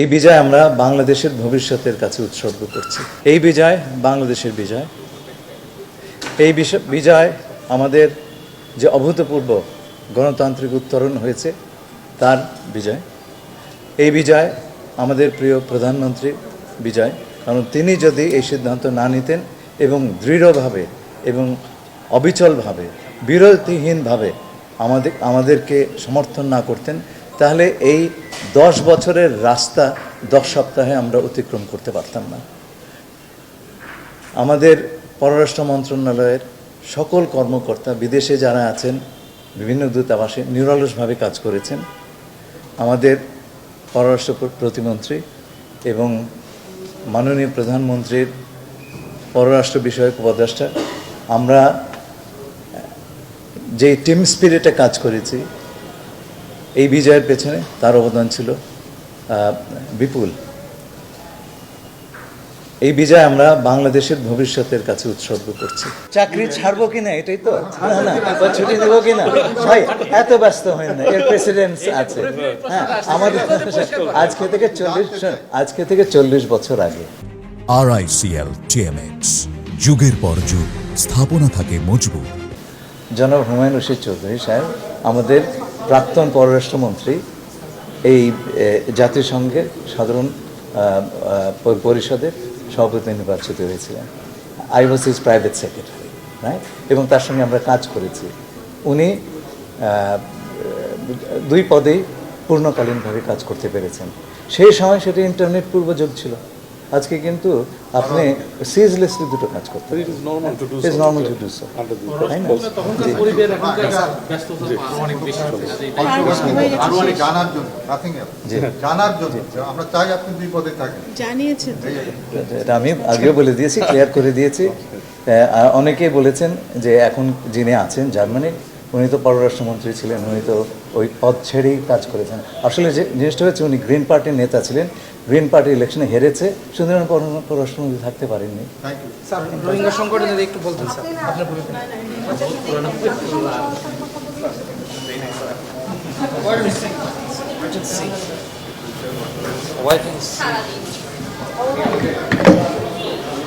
এই বিজয় আমরা বাংলাদেশের ভবিষ্যতের কাছে উৎসর্গ করছি। এই বিজয় বাংলাদেশের বিজয়। এই বিজয় আমাদের যে অভূতপূর্ব গণতান্ত্রিক উত্তরণ হয়েছে তার বিজয়। এই বিজয় আমাদের প্রিয় প্রধানমন্ত্রীর বিজয়, কারণ তিনি যদি এই সিদ্ধান্ত না নিতেন এবং দৃঢ়ভাবে এবং অবিচলভাবে বিরতিহীনভাবে আমাদেরকে সমর্থন না করতেন, তাহলে এই 10 বছরের রাস্তা 10 সপ্তাহে আমরা অতিক্রম করতে পারতাম না। আমাদের পররাষ্ট্র মন্ত্রণালয়ের সকল কর্মকর্তা বিদেশে যারা আছেন বিভিন্ন দূতাবাসে নিরলসভাবে কাজ করেছেন। আমাদের পররাষ্ট্র প্রতিমন্ত্রী এবং মাননীয় প্রধানমন্ত্রীর পররাষ্ট্র বিষয়ক উপদেষ্টা, আমরা যে টিম স্পিরিটে কাজ করেছি এই বিজয়ের পেছনে তার অবদান ছিল বিপুল। এই বিজয় আমরা বাংলাদেশের ভবিষ্যতের কাছে উৎসর্গ করছি। চাকরি ছাড়বো কিনা এটাই তো, না ছুটি নেবো কিনা, ভাই এত ব্যস্ত হয় না, এর প্রেসিডেন্ট আছে। হ্যাঁ, আমাদের আজকে থেকে 40 বছর আগে RICL TMX, যুগের পর যুগ স্থাপনা থাকে মজবুত। জনাব হুমায়ুন রশিদ চৌধুরী সাহেব আমাদের প্রাক্তন পররাষ্ট্রমন্ত্রী এই জাতিসংঘের সাধারণ পরিষদের সভাপতি নির্বাচিত হয়েছিলেন। I was his private secretary, right? এবং তার সঙ্গে আমরা কাজ করেছি। উনি 2 পদেই পূর্ণকালীনভাবে কাজ করতে পেরেছেন। সেই সময় সেটা ইন্টারনেট পূর্ব যুগ ছিল। আজকে কিন্তু আপনি সিজলেসলি দুটো কাজ করতে পারেন। It's normal to do so, তাই না? আমরা চাই আপনি 2 পদে থাকেন। জানিয়েছেন এটা আমি আগেও বলে দিয়েছি, ক্লিয়ার করে দিয়েছি। অনেকেই বলেছেন যে এখন যিনি আছেন জার্মানি, উনি তো পররাষ্ট্রমন্ত্রী ছিলেন, উনি তো ওই পদ ছেড়েই কাজ করেছেন। আসলে যে জিনিসটা হচ্ছে, উনি গ্রিন পার্টির নেতা ছিলেন, গ্রিন পার্টি ইলেকশনে হেরেছে, সুতরাং পররাষ্ট্রমন্ত্রী থাকতে পারেননি। স্যার, রোহিঙ্গা সংকটে যদি একটু বলতেন স্যার, আপনার ভূমিকা।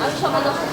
আমি সবার কাছে